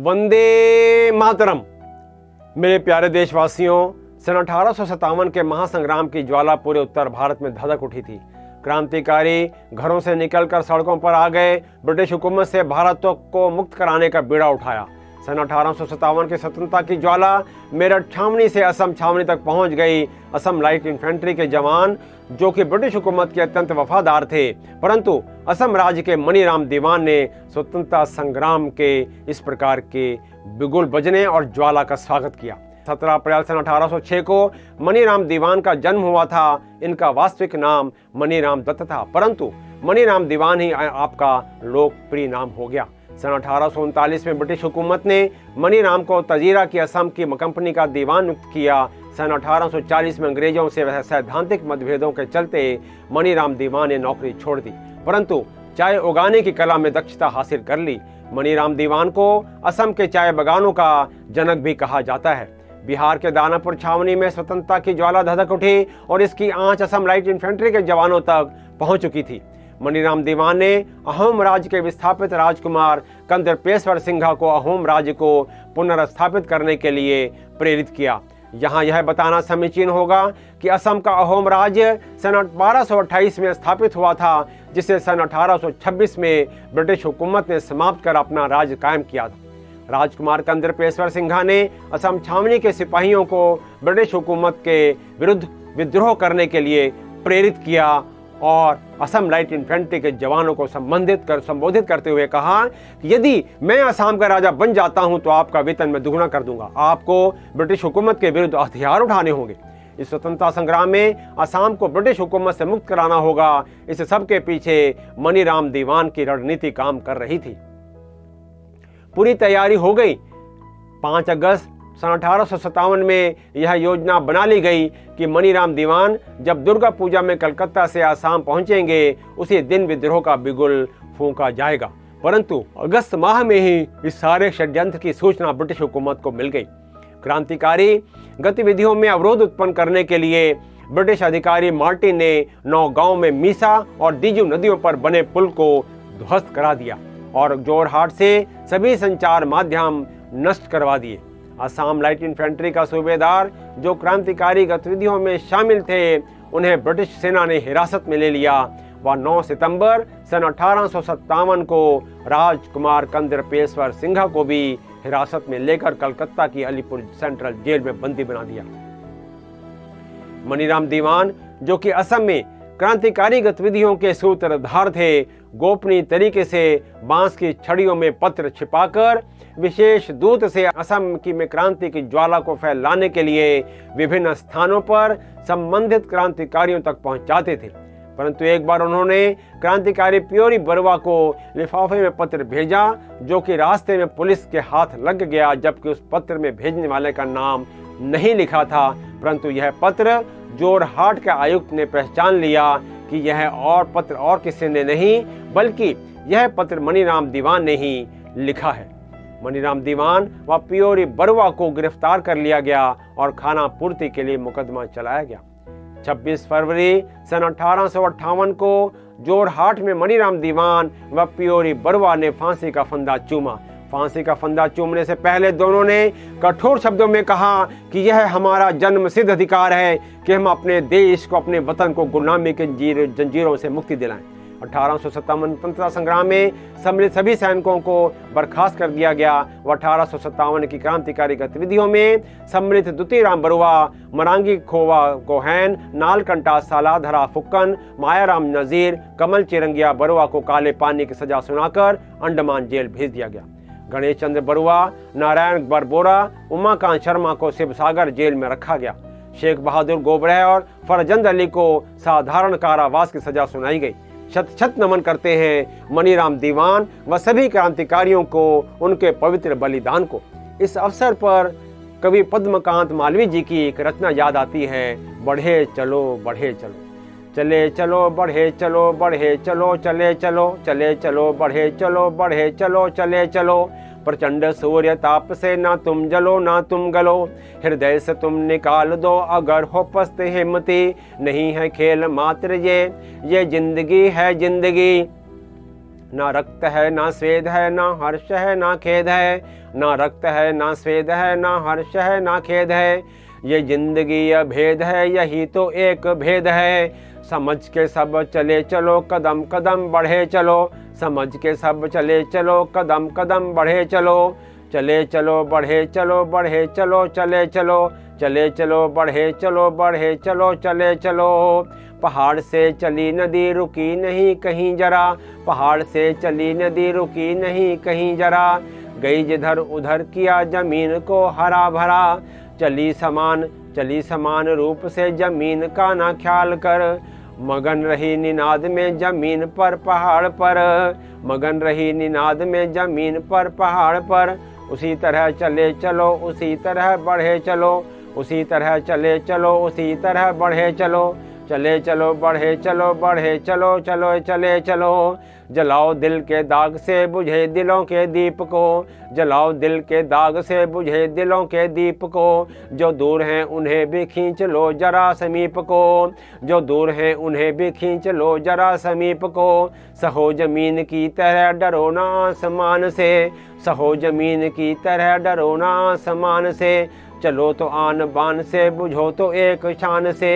वंदे मातरम। मेरे प्यारे देशवासियों, सन 1857 के महासंग्राम की ज्वाला पूरे उत्तर भारत में धधक उठी थी। क्रांतिकारी घरों से निकलकर सड़कों पर आ गए। ब्रिटिश हुकूमत से भारत को मुक्त कराने का बीड़ा उठाया। सन 1857 की स्वतंत्रता की ज्वाला मेरठ छावनी से असम छावनी तक पहुंच गई। असम लाइट इन्फेंट्री के जवान, जो कि ब्रिटिश हुकूमत के अत्यंत वफादार थे, परंतु असम राज्य के मनीराम दीवान ने स्वतंत्रता संग्राम के इस प्रकार के बिगुल बजने और ज्वाला का स्वागत किया। 17 अप्रैल सन 1806 को मनीराम दीवान का जन्म हुआ था। इनका वास्तविक नाम मनीराम दत्त था, परंतु मनीराम दीवान ही आपका लोकप्रिय नाम हो गया। सन 1839 में ब्रिटिश हुकूमत ने मनीराम को तजीरा की असम की कंपनी का दीवान नियुक्त किया। सन 1840 में अंग्रेजों से सैद्धांतिक मतभेदों के चलते मनीराम दीवान ने नौकरी छोड़ दी, परंतु चाय उगाने की कला में दक्षता हासिल कर ली। मनीराम दीवान को असम के चाय बागानों का जनक भी कहा जाता है। बिहार के दानापुर छावनी में स्वतंत्रता की ज्वाला धधक उठी और इसकी आंच असम लाइट इन्फेंट्री के जवानों तक पहुंच चुकी थी। मनीराम दीवान ने अहोम राज्य के विस्थापित राजकुमार कंदरपेश्वर सिंघा को अहोम राज्य को पुनर्स्थापित करने के लिए प्रेरित किया। यहाँ यह बताना समीचीन होगा कि असम का अहोम राज्य सन 1228 में स्थापित हुआ था, जिसे सन 1826 में ब्रिटिश हुकूमत ने समाप्त कर अपना राज्य कायम किया था। राजकुमार कंदरपेश्वर सिंघा ने असम छावनी के सिपाहियों को ब्रिटिश हुकूमत के विरुद्ध विद्रोह करने के लिए प्रेरित किया और असम लाइट इन्फेंट्री के जवानों को संबोधित करते हुए कहा कि यदि मैं असम का राजा बन जाता हूं तो आपका वेतन मैं दुगुना कर दूंगा। आपको ब्रिटिश हुकूमत के विरुद्ध हथियार उठाने होंगे। इस स्वतंत्रता संग्राम में असम को ब्रिटिश हुकूमत से मुक्त कराना होगा। इस सब के पीछे मनीराम दीवान की रणनीति काम कर रही थी। पूरी तैयारी हो गई। 5 अगस्त सन 1857 में यह योजना बना ली गई कि मनीराम दीवान जब दुर्गा पूजा में कलकत्ता से आसाम पहुंचेंगे, उसी दिन विद्रोह का बिगुल फूंका जाएगा। परंतु अगस्त माह में ही इस सारे षड्यंत्र की सूचना ब्रिटिश हुकूमत को मिल गई। क्रांतिकारी गतिविधियों में अवरोध उत्पन्न करने के लिए ब्रिटिश अधिकारी मार्टिन ने नौगांव में मीसा और डीजू नदियों पर बने पुल को ध्वस्त करा दिया और जोरहाट से सभी संचार माध्यम नष्ट करवा दिए। असम लाइट इन्फेंट्री का सूबेदार, जो क्रांतिकारी गतिविधियों में शामिल थे, उन्हें ब्रिटिश सेना ने हिरासत में ले लिया। वह 9 सितंबर सन 1857 को राजकुमार कंदरपेश्वर सिंघा को भी हिरासत में लेकर कलकत्ता की अलीपुर सेंट्रल जेल में बंदी बना दिया। मनीराम दीवान, जो कि असम में क्रांतिकारी गतिविधियों के सूत्रधार थे, गोपनीय तरीके से बांस की छड़ियों में पत्र छिपाकर विशेष दूत से असम की में क्रांति की ज्वाला को फैलाने के लिए विभिन्न स्थानों पर संबंधित क्रांतिकारियों तक पहुंचाते थे। परंतु एक बार उन्होंने क्रांतिकारी प्योरी बरुआ को लिफाफे में पत्र भेजा, जो कि रास्ते में पुलिस के हाथ लग गया, जबकि उस पत्र में भेजने वाले का नाम नहीं लिखा था। परंतु यह पत्र जोरहाट के आयुक्त ने पहचान लिया कि यह पत्र और किसी ने नहीं, बल्कि यह पत्र मनीराम दीवान ने ही लिखा है। मनीराम दीवान व प्योरी बरुआ को गिरफ्तार कर लिया गया और खाना पूर्ति के लिए मुकदमा चलाया गया। 26 फरवरी सन 1858 को जोरहाट में मनीराम दीवान व प्योरी बरुआ ने फांसी का फंदा चूमा। फांसी का फंदा चूमने से पहले दोनों ने कठोर शब्दों में कहा कि यह हमारा जन्मसिद्ध अधिकार है कि हम अपने देश को, अपने वतन को गुलामी के जंजीरों से मुक्ति दिलाएं। 1857 स्वतंत्रता संग्राम में सम्मिलित सभी सैनिकों को बर्खास्त कर दिया गया। वह 1857 की क्रांतिकारी गतिविधियों में सम्मिलित दुतीराम बरुआ, मरांगी खोवा गोहैन, नालकंटा सालाधरा फुक्कन, मायाराम नजीर, कमल चिरंगिया बरुआ को काले पानी की सजा सुनाकर अंडमान जेल भेज दिया गया। गणेश चंद्र बरुआ, नारायण बरबोरा, उमाकांत शर्मा को शिवसागर जेल में रखा गया। शेख बहादुर गोबरह और फरजंद अली को साधारण कारावास की सजा सुनाई गई। शत शत नमन करते हैं मनीराम दीवान व सभी क्रांतिकारियों को, उनके पवित्र बलिदान को। इस अवसर पर कवि पद्मकांत मालवीय जी की एक रचना याद आती है, बढ़े चलो बढ़े चलो, चले चलो बढ़े चलो, बढ़े चलो चले चलो, चले चलो बढ़े चलो, बढ़े चलो चले चलो। प्रचंड सूर्य ताप से ना तुम जलो ना तुम गलो, हृदय से तुम निकाल दो अगर हो पस्त हिम्मती। नहीं है खेल मात्र ये जिंदगी है जिंदगी। ना रक्त है ना स्वेद है ना हर्ष है ना खेद है, ना रक्त है ना स्वेद है ना हर्ष है ना खेद है, ये जिंदगी अभेद है यही तो एक भेद है, समझ के सब चले चलो कदम कदम बढ़े चलो, समझ के सब चले चलो कदम कदम बढ़े चलो, चले चलो बढ़े चलो बढ़े चलो चले चलो, चले चलो बढ़े चलो बढ़े चलो चले चलो, पहाड़ से चली नदी रुकी नहीं कहीं जरा, पहाड़ से चली नदी रुकी नहीं कहीं जरा, गई जिधर उधर किया जमीन को हरा भरा, चली समान रूप से जमीन का ना ख्याल कर, मगन रही निनाद में जमीन पर पहाड़ पर, मगन रही निनाद में जमीन पर पहाड़ पर, उसी तरह चले चलो उसी तरह बढ़े चलो, उसी तरह चले चलो उसी तरह बढ़े चलो, चले चलो बढ़े चलो बढ़े चलो चलो चले चलो, जलाओ दिल के दाग से बुझे दिलों के दीप को, जलाओ दिल के दाग से बुझे दिलों के दीप को, जो दूर हैं उन्हें भी खींच लो जरा समीप को, जो दूर हैं उन्हें भी खींच लो जरा समीप को, सहो जमीन की तरह डरो ना आसमान से, सहो जमीन की तरह डरो ना आसमान से, चलो तो आन बान से बुझो तो एक शान से,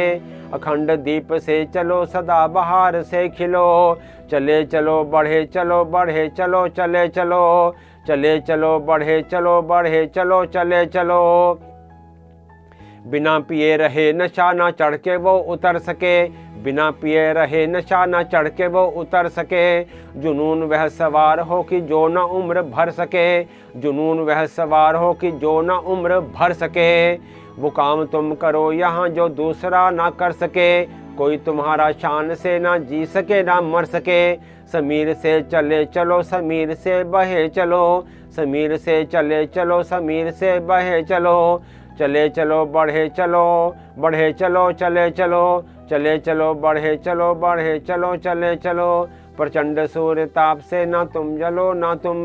अखंड दीप से चलो सदा बहार से खिलो, चले चलो बढ़े चलो बढ़े चलो चले चलो, चले चलो बढ़े चलो बढ़े चलो चले चलो, बिना पिए रहे नशा ना चढ़ के वो उतर सके, बिना पिए रहे नशा ना चढ़ के वो उतर सके, जुनून वह सवार हो कि जो ना उम्र भर सके, जुनून वह सवार हो कि जो ना उम्र भर सके, वो काम तुम करो यहाँ जो दूसरा ना कर सके, कोई तुम्हारा शान से ना जी सके ना मर सके, समीर से चले चलो समीर से बहे चलो, समीर से चले चलो समीर से बहे चलो, चले चलो बढ़े चलो बढ़े चलो चले चलो, चले चलो बढ़े चलो बढ़े चलो चले चलो, प्रचंड सूर्य ताप से ना तुम जलो ना तुम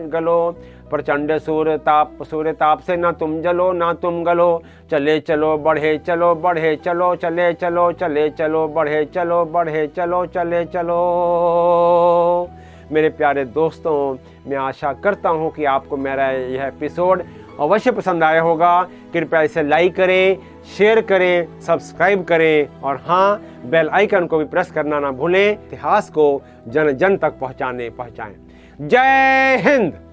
गलो, प्रचंड सूर्य ताप से ना तुम जलो ना तुम गलो, चले चलो बढ़े चलो बढ़े चलो चले चलो, चले चलो बढ़े चलो बढ़े चलो चले चलो। मेरे प्यारे दोस्तों, मैं आशा करता हूँ कि आपको मेरा यह एपिसोड अवश्य पसंद आया होगा। कृपया इसे लाइक करें, शेयर करें, सब्सक्राइब करें और हाँ, बेल आइकन को भी प्रेस करना ना भूलें। इतिहास को जन जन तक पहुँचाएं। जय हिंद।